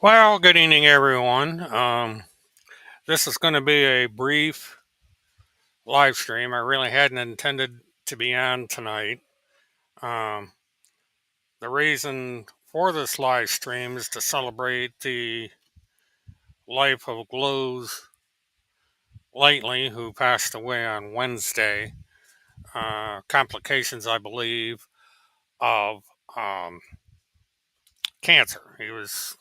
Well, good evening, everyone. This is going to be a brief live stream. I really hadn't intended to be on tonight. Um, the reason for this live stream is to celebrate the life of Glow's Lately, who passed away on Wednesday. Complications, I believe, of cancer. He was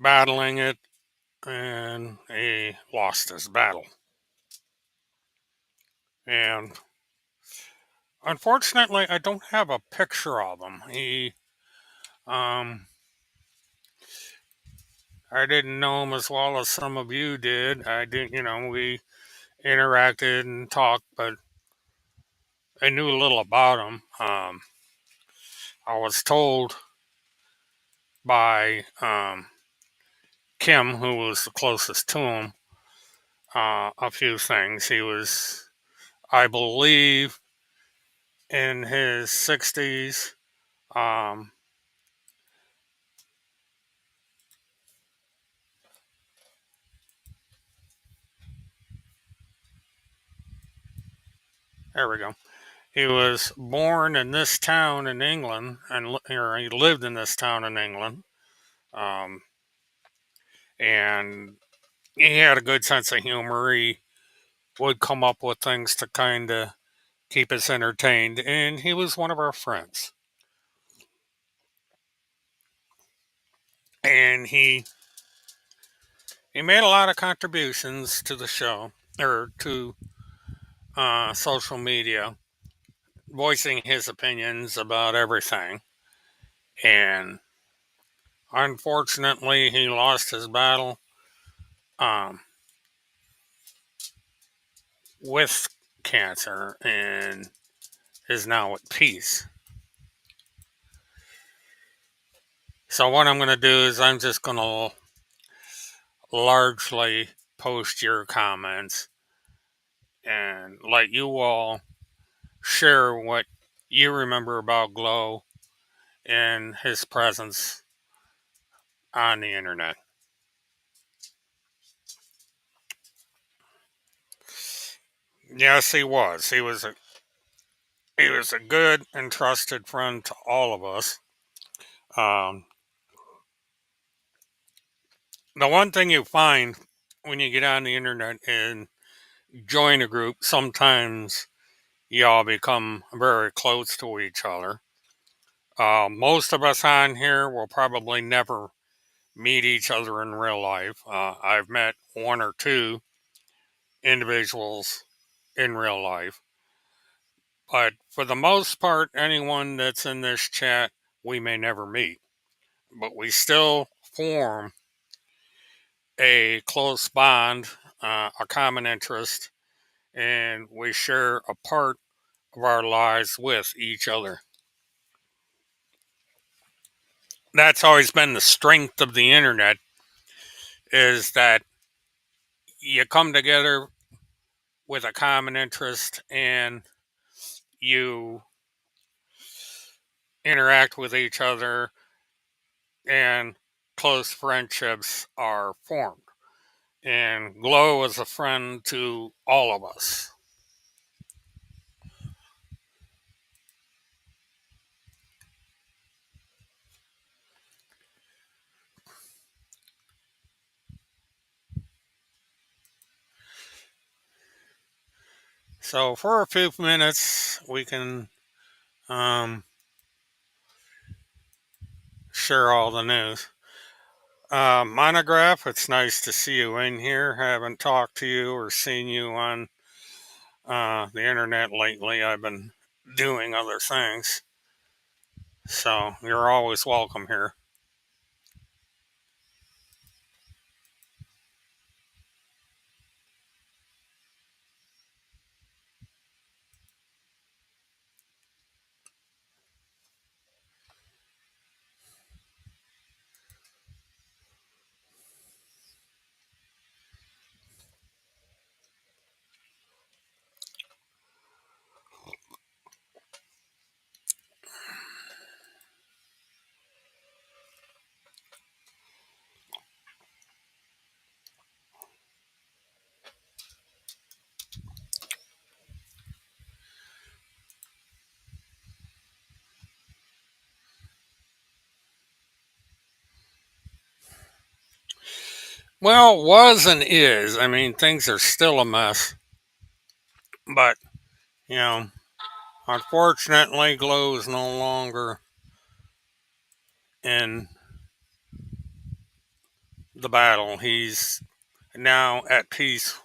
battling it and he lost his battle. And unfortunately, I don't have a picture of him. Um, I didn't know him as well as some of you did. I didn't, we interacted and talked, but I knew a little about him. I was told by Kim, who was the closest to him, a few things. He was, I believe, in his 60s. Um, there we go. He was born in this town in England, or he lived in this town in England. Um, and he had a good sense of humor. He would come up with things to kind of keep us entertained, and he was one of our friends. And he made a lot of contributions to the show or to social media, voicing his opinions about everything. And unfortunately, he lost his battle um, with cancer and is now at peace. So what I'm going to do is I'm just going to largely post your comments and let you all share what you remember about Glow and his presence on the internet. Yes, he was. He was a good and trusted friend to all of us. Um, the one thing you find when you get on the internet and join a group, sometimes y'all become very close to each other. Most of us on here will probably never meet each other in real life. I've met one or two individuals in real life, but for the most part, anyone that's in this chat, we may never meet, but we still form a close bond, a common interest, and we share a part of our lives with each other. That's always been the strength of the internet, is that you come together with a common interest and you interact with each other and close friendships are formed. And Glow is a friend to all of us. So for a few minutes, we can um, share all the news. Monograph, it's nice to see you in here. Haven't talked to you or seen you on the internet lately. I've been doing other things. So you're always welcome here. Well, was and is. I mean, things are still a mess, but you know, unfortunately, Glow is no longer in the battle. He's now at peace.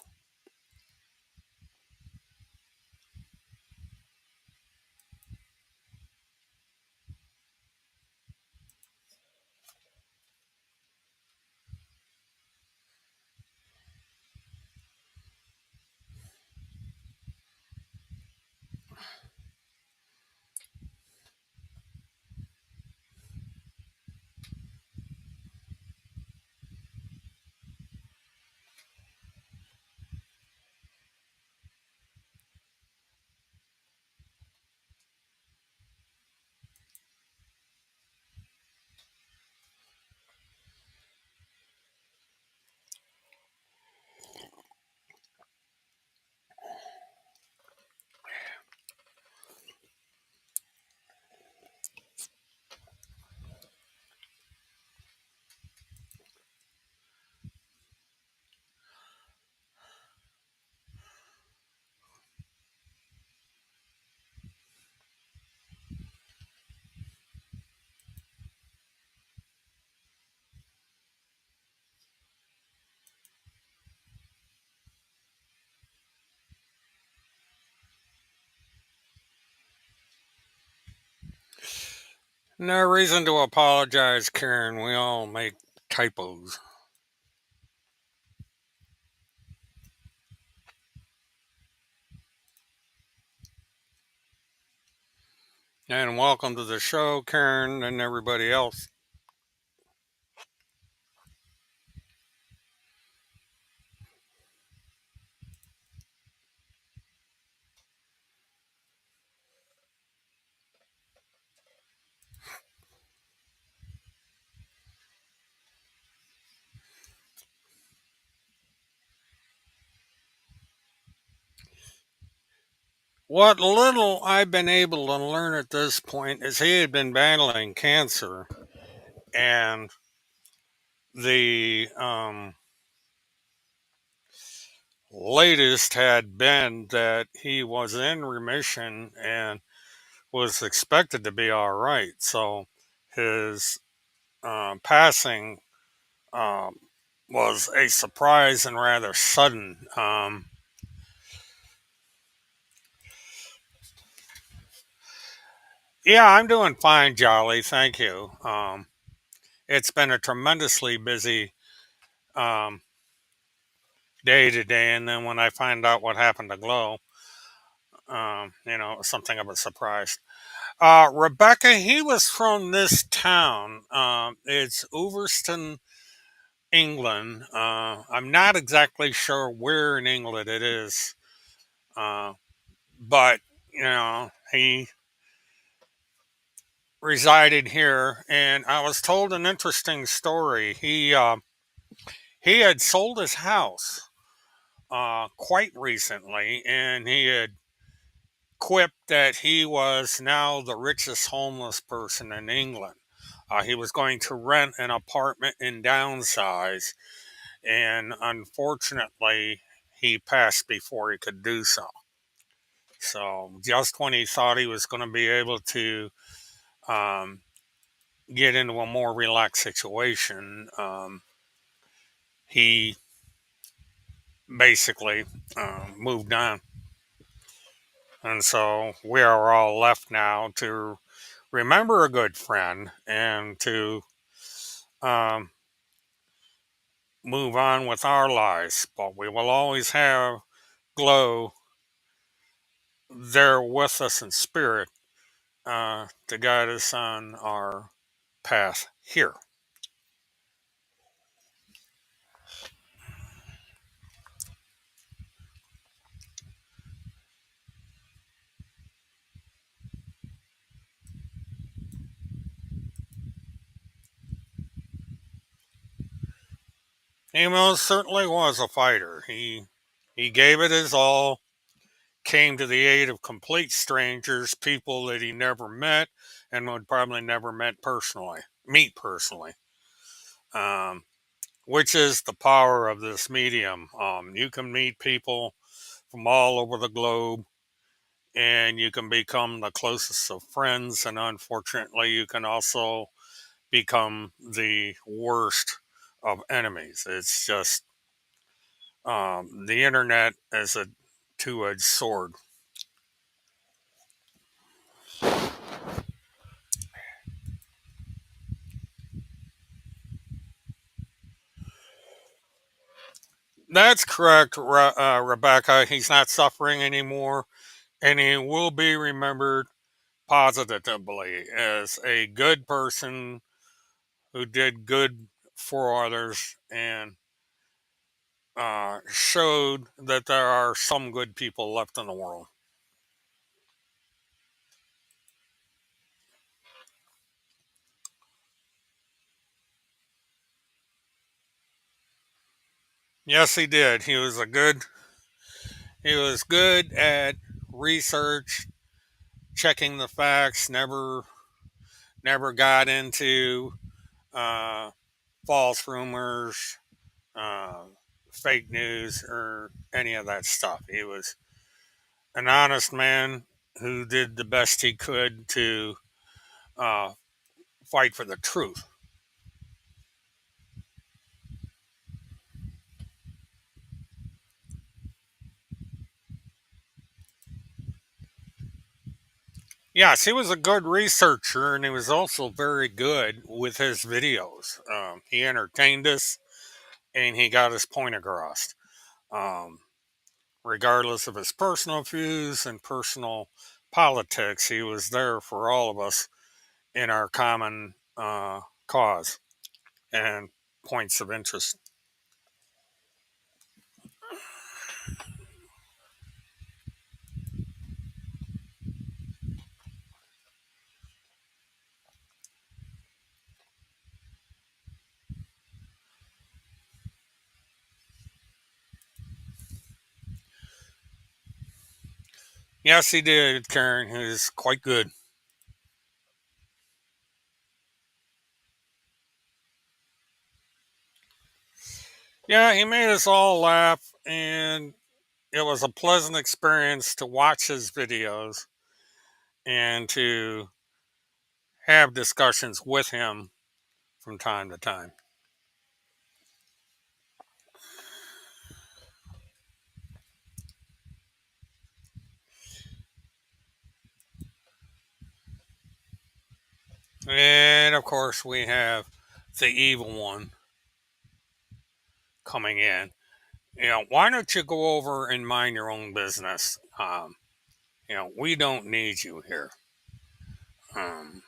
No reason to apologize, Karen. We all make typos. And welcome to the show, Karen, and everybody else. What little I've been able to learn at this point is he had been battling cancer, and the latest had been that he was in remission and was expected to be all right. So his passing um, was a surprise and rather sudden. Yeah, I'm doing fine, Jolly. Thank you. It's been a tremendously busy um, day today, and then when I find out what happened to Glow, something of a surprise. Rebecca, he was from this town. It's Overston, England. I'm not exactly sure where in England it is, uh, but he resided here, and I was told an interesting story. He had sold his house quite recently, and he had quipped that he was now the richest homeless person in England. He was going to rent an apartment and downsize, and unfortunately, he passed before he could do so. So, just when he thought he was going to be able to um, get into a more relaxed situation, he basically moved on. And so we are all left now to remember a good friend and to um, move on with our lives. But we will always have Glow there with us in spirit to guide us on our path here. He most certainly was a fighter. He gave it his all, came to the aid of complete strangers, people that he never met and would probably never meet personally. Um, which is the power of this medium. You can meet people from all over the globe, and you can become the closest of friends. And unfortunately, you can also become the worst of enemies. It's just the internet is a two-edged sword. That's correct, Rebecca. He's not suffering anymore, and he will be remembered positively as a good person who did good for others and showed that there are some good people left in the world. Yes, he did. He was good at research, checking the facts. Never got into uh, false rumors, uh, fake news, or any of that stuff. He was an honest man who did the best he could to uh, fight for the truth. Yes, he was a good researcher, and he was also very good with his videos. He entertained us, and he got his point across. Um, Regardless of his personal views and personal politics, he was there for all of us in our common cause and points of interest. Yes, he did, Karen. He was quite good. Yeah, he made us all laugh, and it was a pleasant experience to watch his videos and to have discussions with him from time to time. And of course, we have the evil one coming in. Why don't you go over and mind your own business? We don't need you here. Um,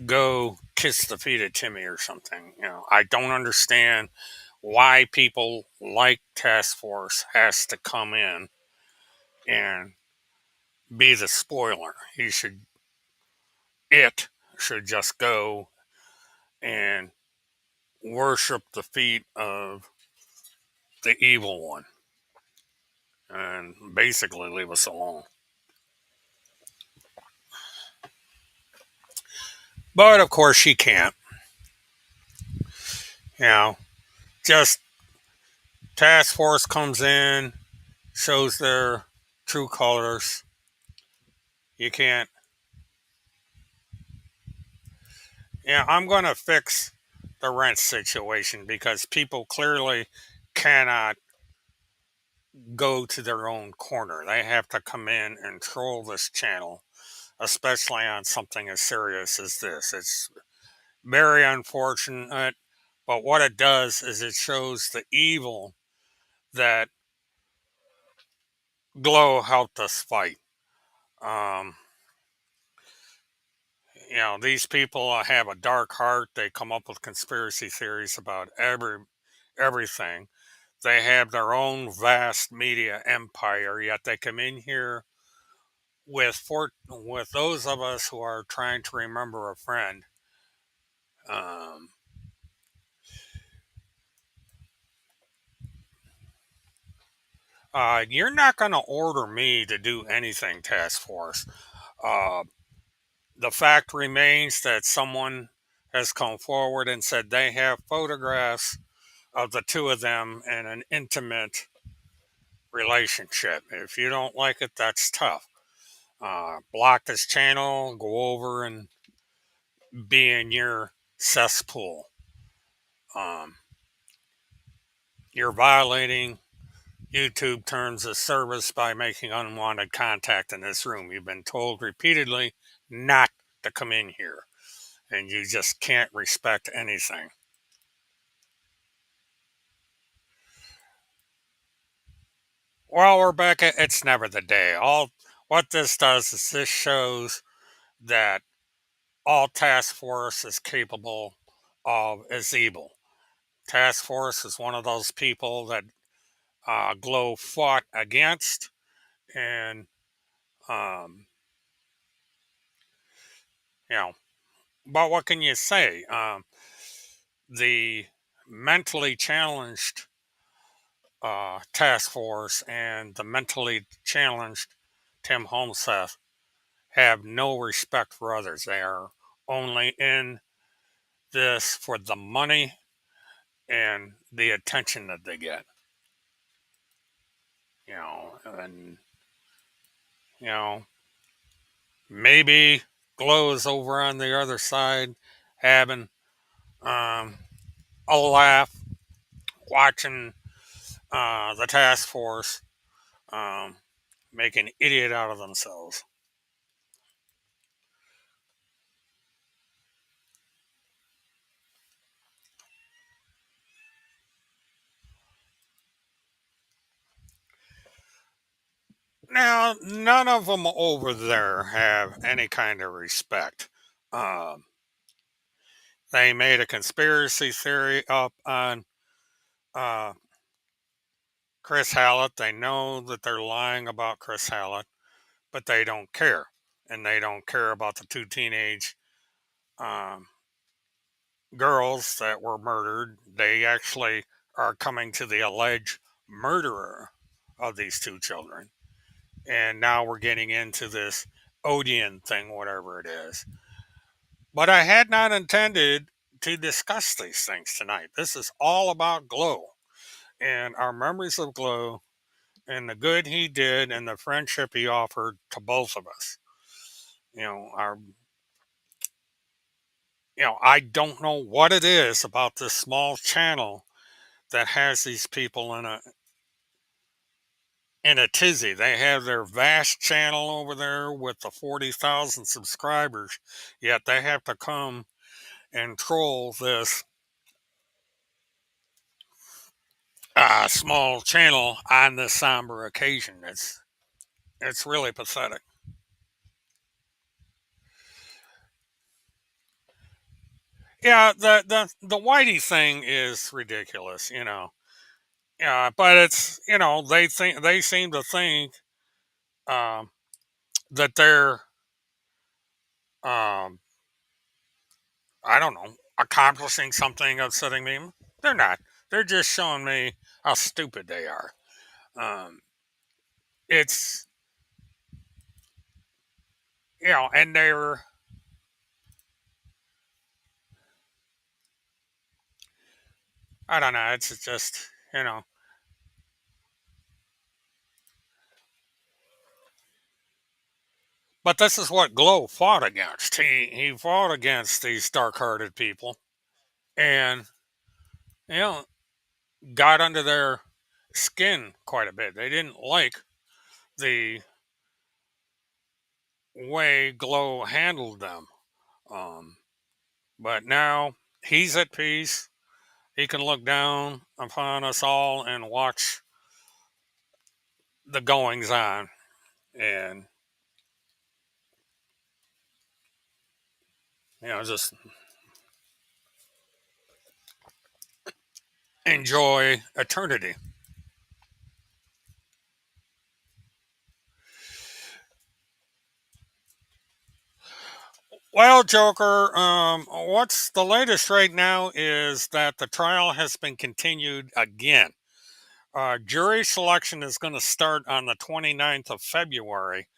Go kiss the feet of Timmy or something. I don't understand why people like Task Force has to come in and be the spoiler. It should just go and worship the feet of the evil one and basically leave us alone. But of course, she can't. You know, just Task Force comes in, shows their true colors. You can't. Yeah, I'm going to fix the rent situation because people clearly cannot go to their own corner. They have to come in and troll this channel, especially on something as serious as this. It's very unfortunate, but what it does is it shows the evil that Glow helped us fight. Um, these people have a dark heart. They come up with conspiracy theories about everything. They have their own vast media empire, yet they come in here with those of us who are trying to remember a friend. Um, you're not going to order me to do anything, Task Force. Uh, the fact remains that someone has come forward and said they have photographs of the two of them in an intimate relationship. If you don't like it, that's tough. Block this channel, go over and be in your cesspool. Um, you're violating YouTube terms of service by making unwanted contact in this room. You've been told repeatedly not to come in here, and you just can't respect anything. Well, Rebecca, it's never the day. All what this does is this shows that all task force is capable of is evil. Task force is one of those people that Glow fought against, and um, you know, but what can you say? The mentally challenged task force and the mentally challenged Tim Holmseth have no respect for others. They are only in this for the money and the attention that they get. And you know, maybe Glow is over on the other side having um, a laugh, watching the task force um, make an idiot out of themselves. Now, none of them over there have any kind of respect. Um, they made a conspiracy theory up on uh, Chris Hallett. They know that they're lying about Chris Hallett, but they don't care. And they don't care about the two teenage um, girls that were murdered. They actually are coming to the alleged murderer of these two children. And now we're getting into this Odeon thing, whatever it is. But I had not intended to discuss these things tonight. This is all about Glow and our memories of Glow and the good he did and the friendship he offered to both of us. You know, our I don't know what it is about this small channel that has these people in a tizzy. They have their vast channel over there with the 40,000 subscribers, yet they have to come and troll this small channel on this somber occasion. It's really pathetic. Yeah, the Whitey thing is ridiculous, you know. Yeah, but it's they seem to think um, that they're um, I don't know accomplishing something upsetting me. They're not. They're just showing me how stupid they are. Um, it's and they're I don't know. It's just But this is what Glow fought against. He fought against these dark-hearted people, and you know got under their skin quite a bit. They didn't like the way Glow handled them. Um, but now he's at peace. He can look down upon us all and watch the goings on and just enjoy eternity. Well, Joker, what's the latest right now is that the trial has been continued again. Jury selection is going to start on the 29th of February.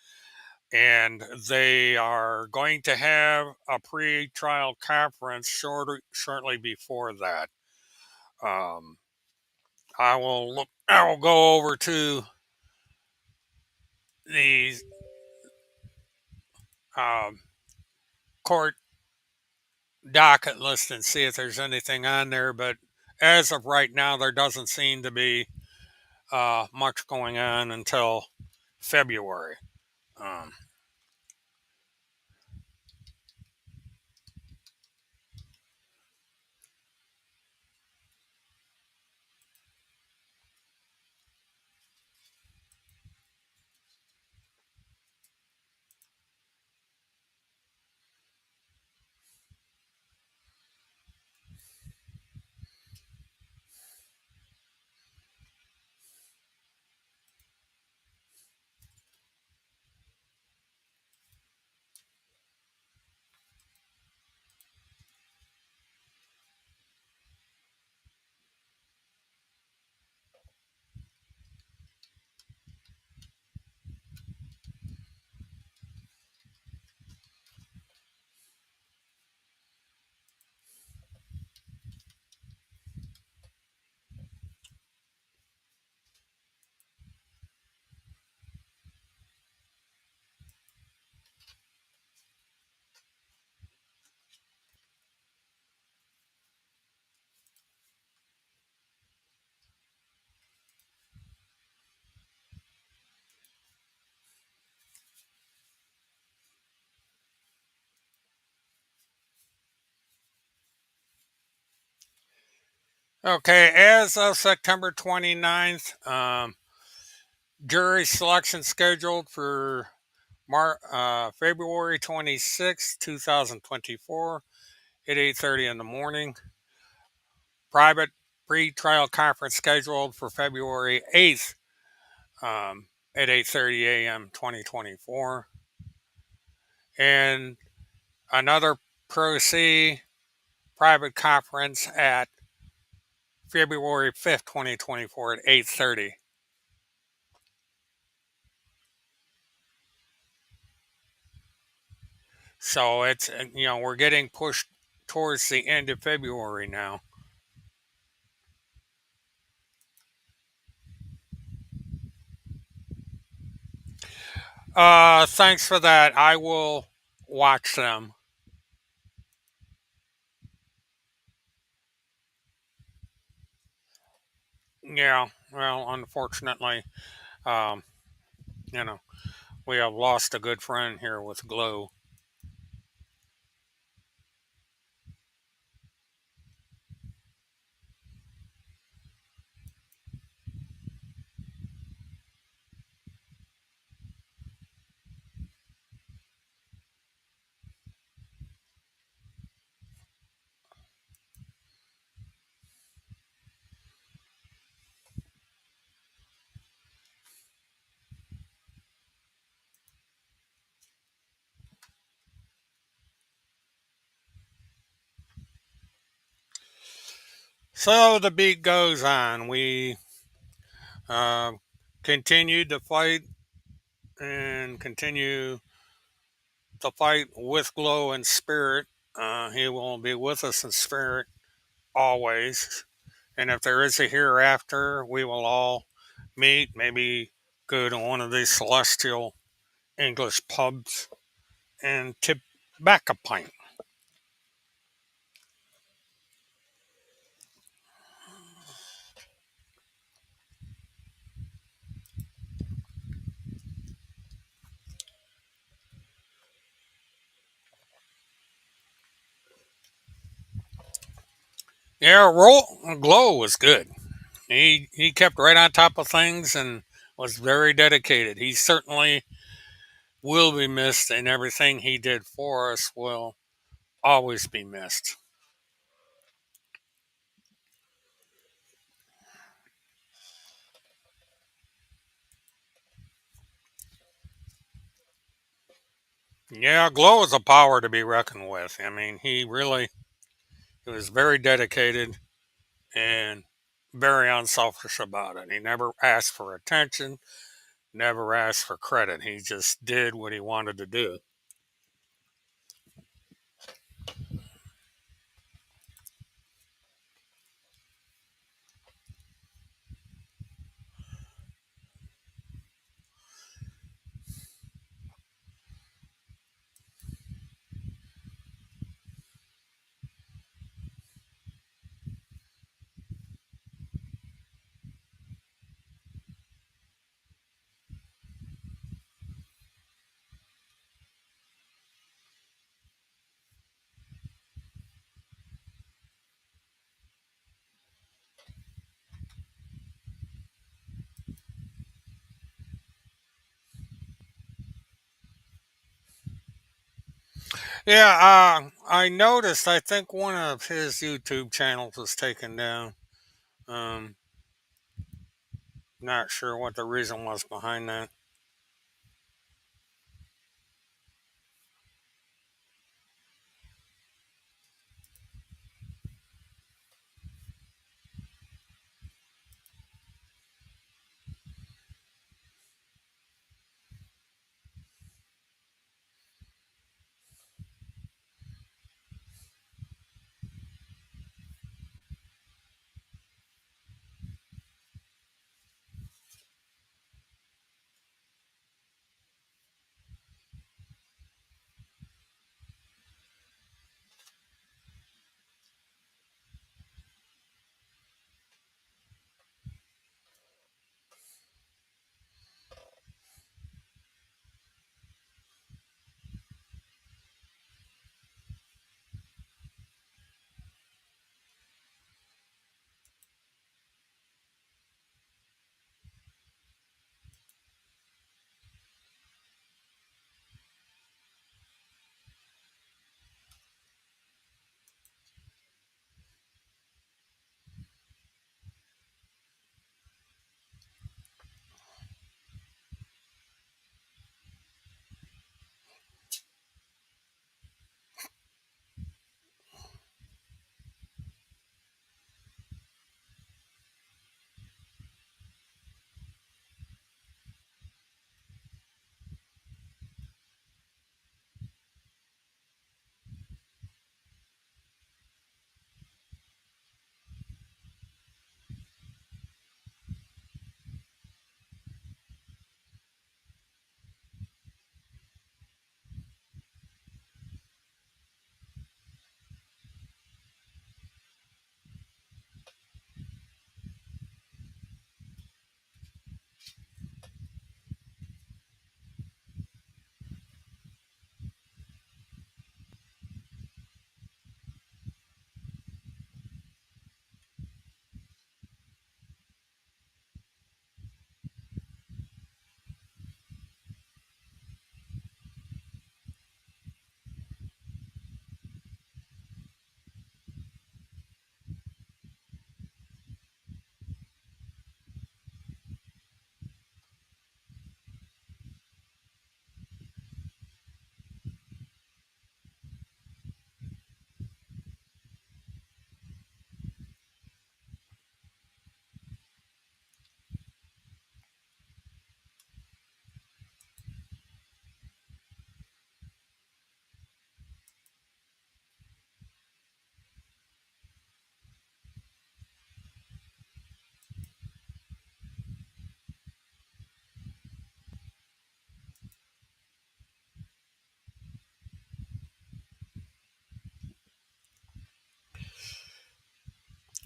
and they are going to have a pre-trial conference shortly before that. Um, I will look. I will go over to the um, court docket list and see if there's anything on there. But as of right now, there doesn't seem to be much going on until February. Um, okay, as of September 29th, jury selection scheduled for February 26th, 2024 at 8:30 in the morning. Private pre-trial conference scheduled for February 8th at 8:30 a.m. 2024. And another Pro C private conference at February 5th, 2024 at 8:30. So it's, we're getting pushed towards the end of February now. Thanks for that. I will watch them. Yeah, well, unfortunately, um, you know, we have lost a good friend here with Glow. So the beat goes on. We uh, continue to fight and continue to fight with Glow in spirit. He will be with us in spirit always. And if there is a hereafter, we will all meet, maybe go to one of these celestial English pubs and tip back a pint. Yeah, Glow was good. He kept right on top of things and was very dedicated. He certainly will be missed, and everything he did for us will always be missed. Yeah, Glow is a power to be reckoned with. I mean, he was very dedicated and very unselfish about it. He never asked for attention, never asked for credit. He just did what he wanted to do. Yeah, I noticed. I think one of his YouTube channels was taken down. Um, Not sure what the reason was behind that.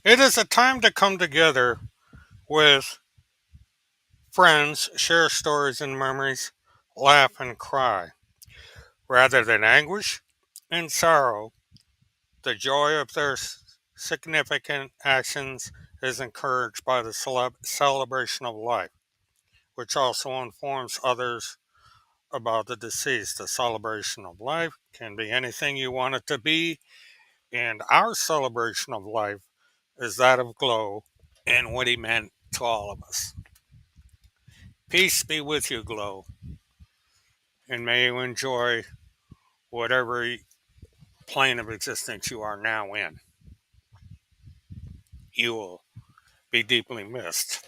It is a time to come together with friends, share stories and memories, laugh and cry. Rather than anguish and sorrow, the joy of their significant actions is encouraged by the celebration of life, which also informs others about the deceased. The celebration of life can be anything you want it to be, and our celebration of life is that of Glow and what he meant to all of us. Peace be with you, Glow, and may you enjoy whatever plane of existence you are now in. You will be deeply missed.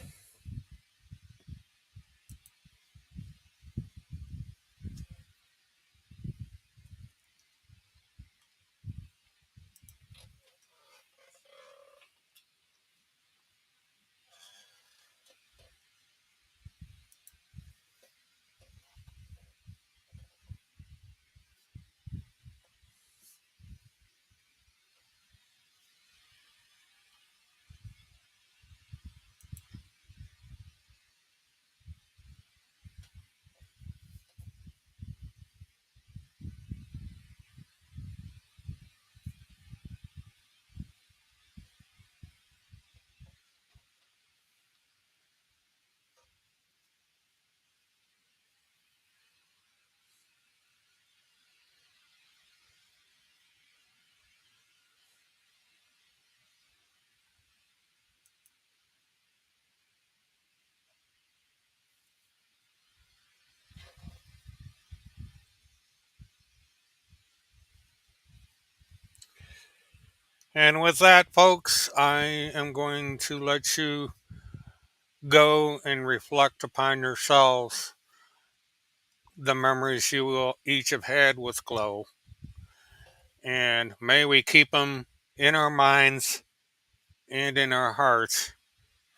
And with that, folks, I am going to let you go and reflect upon yourselves the memories you will each have had with Glow. And may we keep them in our minds and in our hearts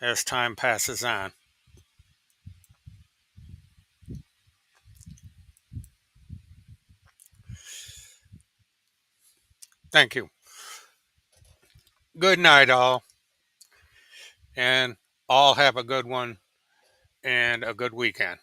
as time passes on. Thank you. Good night, all, and all have a good one and a good weekend.